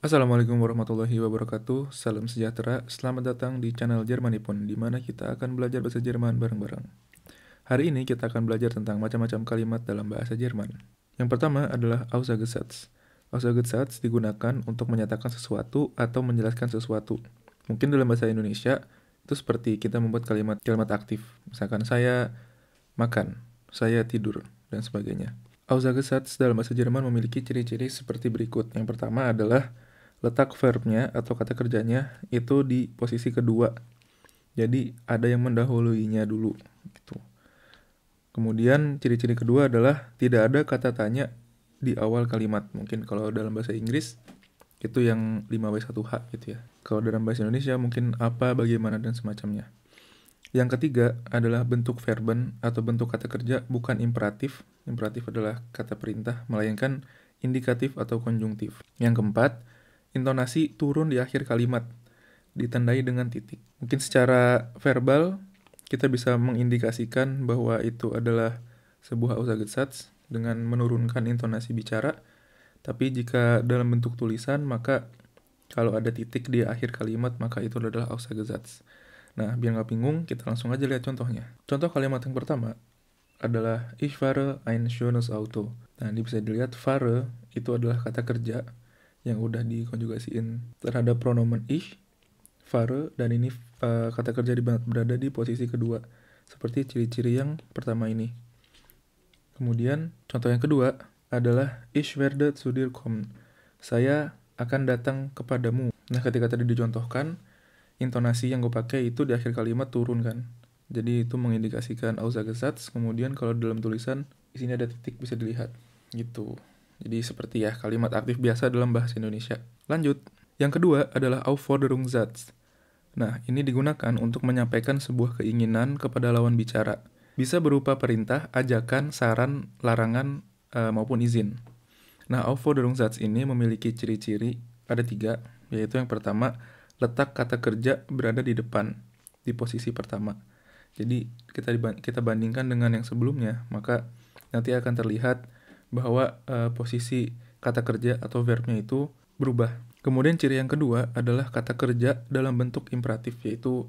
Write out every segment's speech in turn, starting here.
Assalamualaikum warahmatullahi wabarakatuh. Salam sejahtera. Selamat datang di channel Jermanipun, di mana kita akan belajar bahasa Jerman bareng-bareng. Hari ini kita akan belajar tentang macam-macam kalimat dalam bahasa Jerman. Yang pertama adalah Aussagesatz. Aussagesatz digunakan untuk menyatakan sesuatu atau menjelaskan sesuatu. Mungkin dalam bahasa Indonesia itu seperti kita membuat kalimat aktif. Misalkan saya makan, saya tidur, dan sebagainya. Aussagesatz dalam bahasa Jerman memiliki ciri-ciri seperti berikut. Yang pertama adalah letak verbnya atau kata kerjanya itu di posisi kedua. Jadi ada yang mendahuluinya dulu gitu. Kemudian ciri-ciri kedua adalah tidak ada kata tanya di awal kalimat. Mungkin kalau dalam bahasa Inggris itu yang 5W1H gitu ya. Kalau dalam bahasa Indonesia mungkin apa, bagaimana, dan semacamnya. Yang ketiga adalah bentuk verben atau bentuk kata kerja bukan imperatif. Imperatif adalah kata perintah, melainkan indikatif atau konjungtif. Yang keempat, intonasi turun di akhir kalimat, ditandai dengan titik. Mungkin secara verbal, kita bisa mengindikasikan bahwa itu adalah sebuah Aussagesatz dengan menurunkan intonasi bicara. Tapi jika dalam bentuk tulisan, maka kalau ada titik di akhir kalimat, maka itu adalah Aussagesatz. Nah, biar nggak bingung, kita langsung aja lihat contohnya. Contoh kalimat yang pertama adalah Ich fahre ein schönes Auto. Nah, ini bisa dilihat fahre itu adalah kata kerja yang udah dikonjugasiin terhadap pronomen ich, fahre, dan ini kata kerja berada di posisi kedua, seperti ciri-ciri yang pertama ini. Kemudian, contoh yang kedua adalah Ich werde zu dir kommen. Saya akan datang kepadamu. Nah, ketika tadi dicontohkan, intonasi yang gue pakai itu di akhir kalimat turun kan. Jadi itu mengindikasikan Aussagesatz. Kemudian kalau dalam tulisan di sini ada titik, bisa dilihat gitu. Jadi seperti ya kalimat aktif biasa dalam bahasa Indonesia. Lanjut. Yang kedua adalah Aufforderungssatz. Nah, ini digunakan untuk menyampaikan sebuah keinginan kepada lawan bicara. Bisa berupa perintah, ajakan, saran, larangan, maupun izin. Nah, Aufforderungssatz ini memiliki ciri-ciri, ada 3, yaitu yang pertama, letak kata kerja berada di depan, di posisi pertama. Jadi kita bandingkan dengan yang sebelumnya, maka nanti akan terlihat bahwa posisi kata kerja atau verbnya itu berubah. Kemudian ciri yang kedua adalah kata kerja dalam bentuk imperatif, yaitu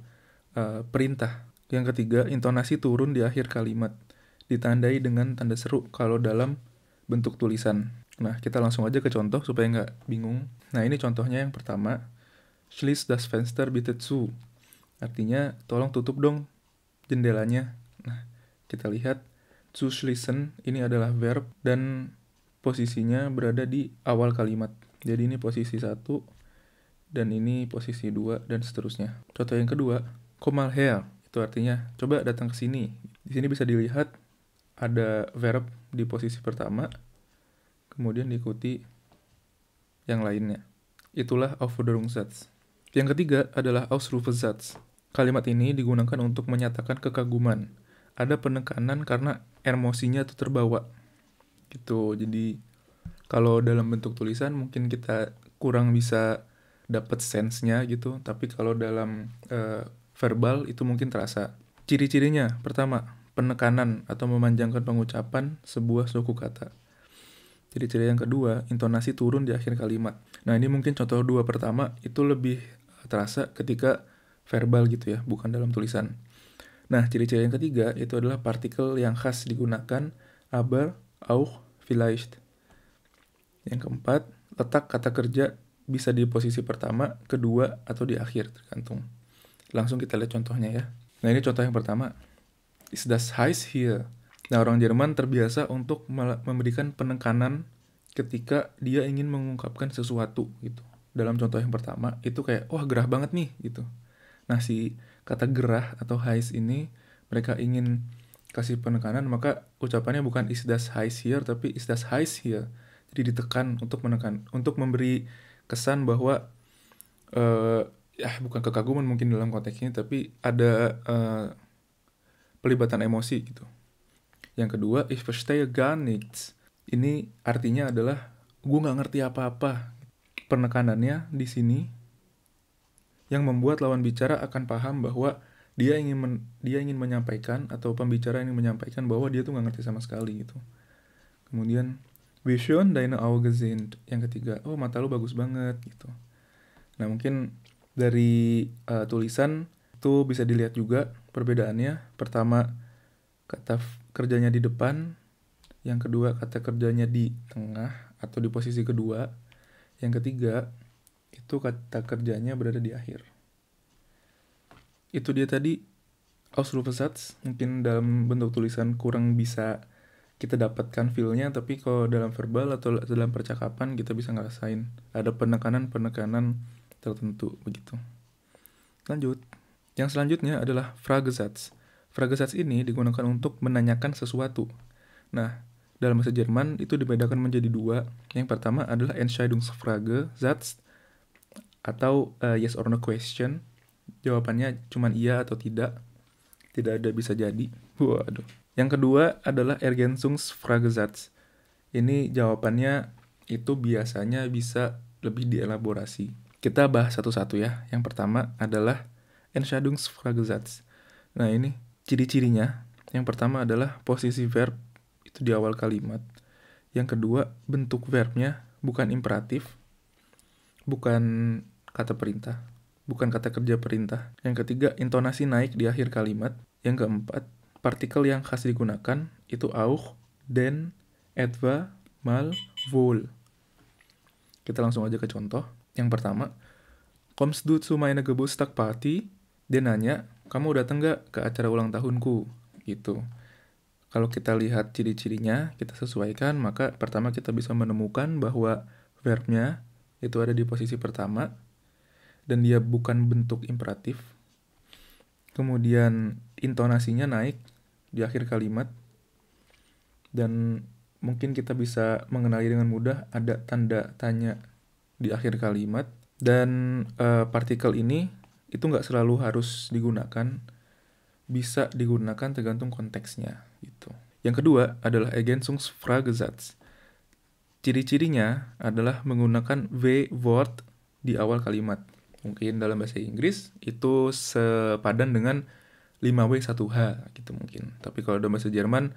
perintah. Yang ketiga, intonasi turun di akhir kalimat, ditandai dengan tanda seru kalau dalam bentuk tulisan. Nah, kita langsung aja ke contoh supaya nggak bingung. Nah, ini contohnya yang pertama. Schließ das Fenster bitte zu. Artinya, tolong tutup dong jendelanya. Nah, kita lihat zu schließen ini adalah verb dan posisinya berada di awal kalimat. Jadi ini posisi 1 dan ini posisi 2 dan seterusnya. Contoh yang kedua, komm mal her. Itu artinya coba datang ke sini. Di sini bisa dilihat ada verb di posisi pertama, kemudian diikuti yang lainnya. Itulah Aufforderungssatz. Yang ketiga adalah Ausrufesatz. Kalimat ini digunakan untuk menyatakan kekaguman. Ada penekanan karena emosinya itu terbawa. Gitu. Jadi kalau dalam bentuk tulisan mungkin kita kurang bisa dapat sense-nya gitu, tapi kalau dalam verbal itu mungkin terasa. Ciri-cirinya, pertama, penekanan atau memanjangkan pengucapan sebuah suku kata. Ciri-ciri yang kedua, intonasi turun di akhir kalimat. Nah, ini mungkin contoh dua pertama itu lebih terasa ketika verbal gitu ya, bukan dalam tulisan. Nah, ciri-ciri yang ketiga itu adalah partikel yang khas digunakan, aber, auch, vielleicht. Yang keempat, letak kata kerja bisa di posisi pertama, kedua, atau di akhir, tergantung. Langsung kita lihat contohnya ya. Nah, ini contoh yang pertama. Ist das heiß hier? Nah, orang Jerman terbiasa untuk memberikan penekanan ketika dia ingin mengungkapkan sesuatu gitu. Dalam contoh yang pertama, itu kayak, wah gerah banget nih gitu. Nah, si kata gerah atau heiß ini, mereka ingin kasih penekanan, maka ucapannya bukan ist das heiß hier, tapi ist das heiß hier. Jadi ditekan untuk menekan, untuk memberi kesan bahwa, ya bukan kekaguman mungkin dalam konteks ini, tapi ada pelibatan emosi gitu. Yang kedua, ich verstehe gar nichts. Ini artinya adalah gue nggak ngerti apa-apa. Penekanannya di sini yang membuat lawan bicara akan paham bahwa dia ingin menyampaikan atau pembicara ingin menyampaikan bahwa dia tuh nggak ngerti sama sekali gitu. Kemudian Wie schön deine Augen sind. Yang ketiga, oh mata lu bagus banget gitu. Nah mungkin dari tulisan itu bisa dilihat juga perbedaannya. Pertama, kata kerjanya di depan. Yang kedua, kata kerjanya di tengah atau di posisi kedua. Yang ketiga, itu kata kerjanya berada di akhir. Itu dia tadi Ausrufesatz. Mungkin dalam bentuk tulisan kurang bisa kita dapatkan feel-nya, tapi kalau dalam verbal atau dalam percakapan kita bisa ngerasain ada penekanan-penekanan tertentu begitu. Lanjut. Yang selanjutnya adalah Fragesatz. Fragesatz ini digunakan untuk menanyakan sesuatu. Nah, dalam bahasa Jerman itu dibedakan menjadi dua. Yang pertama adalah Entscheidungsfrage Satz atau yes or no question. Jawabannya cuma iya atau tidak. Tidak ada bisa jadi. Waduh. Yang kedua adalah Ergänzungsfragesatz. Ini jawabannya itu biasanya bisa lebih dielaborasi. Kita bahas satu-satu ya. Yang pertama adalah Entscheidungsfragesatz. Nah ini ciri-cirinya. Yang pertama adalah posisi verb itu di awal kalimat. Yang kedua, bentuk verbnya bukan imperatif, bukan kata perintah, bukan kata kerja perintah. Yang ketiga, intonasi naik di akhir kalimat. Yang keempat, partikel yang khas digunakan itu auch, den, etwa, mal, wohl. Kita langsung aja ke contoh. Yang pertama, kommst du zu meiner Geburtstagparty? Dia nanya, kamu datang gak ke acara ulang tahunku? Gitu. Kalau kita lihat ciri-cirinya, kita sesuaikan, maka pertama kita bisa menemukan bahwa verbnya itu ada di posisi pertama, dan dia bukan bentuk imperatif. Kemudian intonasinya naik di akhir kalimat, dan mungkin kita bisa mengenali dengan mudah ada tanda tanya di akhir kalimat. Dan partikel ini itu nggak selalu harus digunakan, bisa digunakan tergantung konteksnya gitu. Yang kedua adalah Ergänzungsfragesatz. Ciri-cirinya adalah menggunakan W-word di awal kalimat. Mungkin dalam bahasa Inggris itu sepadan dengan 5W1H gitu mungkin. Tapi kalau dalam bahasa Jerman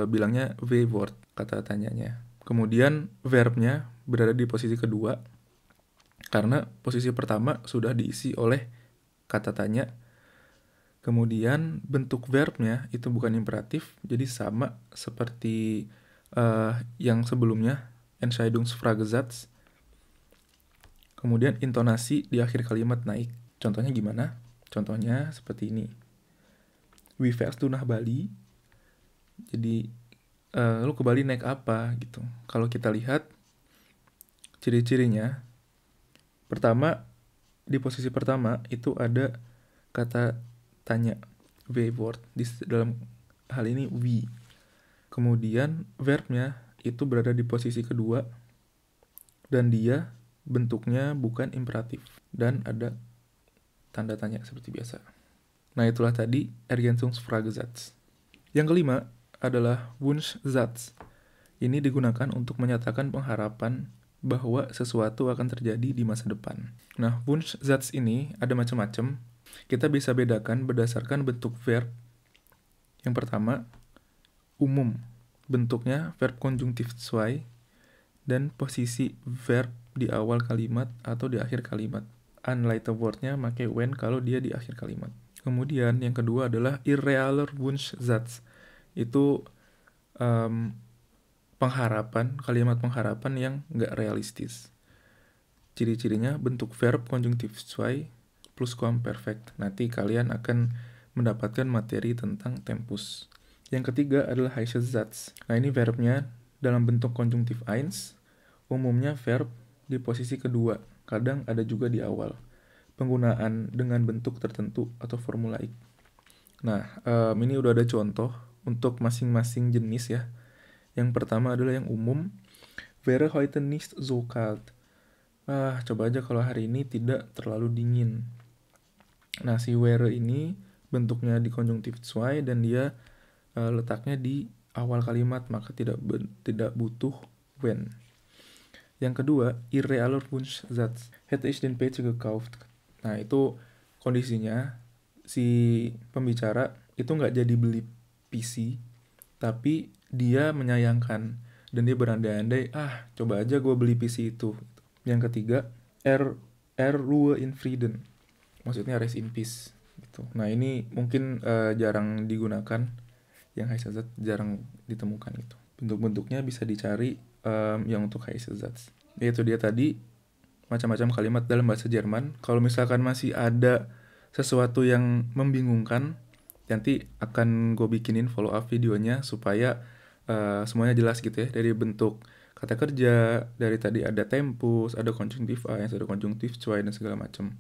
bilangnya W-word, kata tanyanya. Kemudian verbnya berada di posisi kedua karena posisi pertama sudah diisi oleh kata tanya. Kemudian bentuk verbnya itu bukan imperatif, jadi sama seperti yang sebelumnya, Entscheidungsfragesatz. Kemudian intonasi di akhir kalimat naik. Contohnya gimana? Contohnya seperti ini. Wie fährst du nach Bali? Jadi, lu ke Bali naik apa gitu. Kalau kita lihat ciri-cirinya, pertama, di posisi pertama itu ada kata tanya, W-word, dalam hal ini we. Kemudian verbnya itu berada di posisi kedua dan dia bentuknya bukan imperatif dan ada tanda tanya seperti biasa. Nah itulah tadi Ergänzungsfragesatz. Yang kelima adalah Wunschsatz. Ini digunakan untuk menyatakan pengharapan bahwa sesuatu akan terjadi di masa depan. Nah Wunschsatz ini ada macam-macam. Kita bisa bedakan berdasarkan bentuk verb. Yang pertama, umum. Bentuknya verb konjungtif zwei dan posisi verb di awal kalimat atau di akhir kalimat. Unlater word-nya pakai when kalau dia di akhir kalimat. Kemudian yang kedua adalah irrealer Wunschsatz. Itu pengharapan, kalimat pengharapan yang nggak realistis. Ciri-cirinya bentuk verb konjungtif zwei plus perfect. Nanti kalian akan mendapatkan materi tentang tempus. Yang ketiga adalah heiße Satz. Nah ini verbnya dalam bentuk konjungtif eins. Umumnya verb di posisi kedua. Kadang ada juga di awal. Penggunaan dengan bentuk tertentu atau formulaik. Nah ini udah ada contoh untuk masing-masing jenis ya. Yang pertama adalah yang umum. Wäre heute nicht so kalt. Coba aja kalau hari ini tidak terlalu dingin. Nah, si wäre ini bentuknya di konjungtif zwei dan dia letaknya di awal kalimat, maka tidak butuh when. Yang kedua, irrealer Wunschsatz. Hätte ich den PC gekauft. Nah, itu kondisinya si pembicara itu nggak jadi beli PC, tapi dia menyayangkan dan dia berandai-andai, coba aja gue beli PC itu. Yang ketiga, Ruhe in Frieden, maksudnya rest in peace gitu. Nah ini mungkin jarang digunakan, yang Heißersatz jarang ditemukan itu. Bentuk-bentuknya bisa dicari yang untuk Heißersatz. Yaitu dia tadi, macam-macam kalimat dalam bahasa Jerman. Kalau misalkan masih ada sesuatu yang membingungkan, nanti akan gue bikinin follow up videonya supaya semuanya jelas gitu ya, dari bentuk kata kerja, dari tadi ada tempus, ada konjungtif A, ada konjungtif zwei, dan segala macam.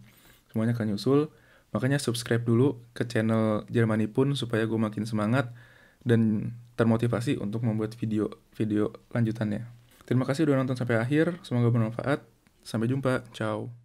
Semuanya akan nyusul. Makanya subscribe dulu ke channel Jermani pun supaya gue makin semangat dan termotivasi untuk membuat video lanjutannya. Terima kasih udah nonton sampai akhir, semoga bermanfaat. Sampai jumpa, ciao.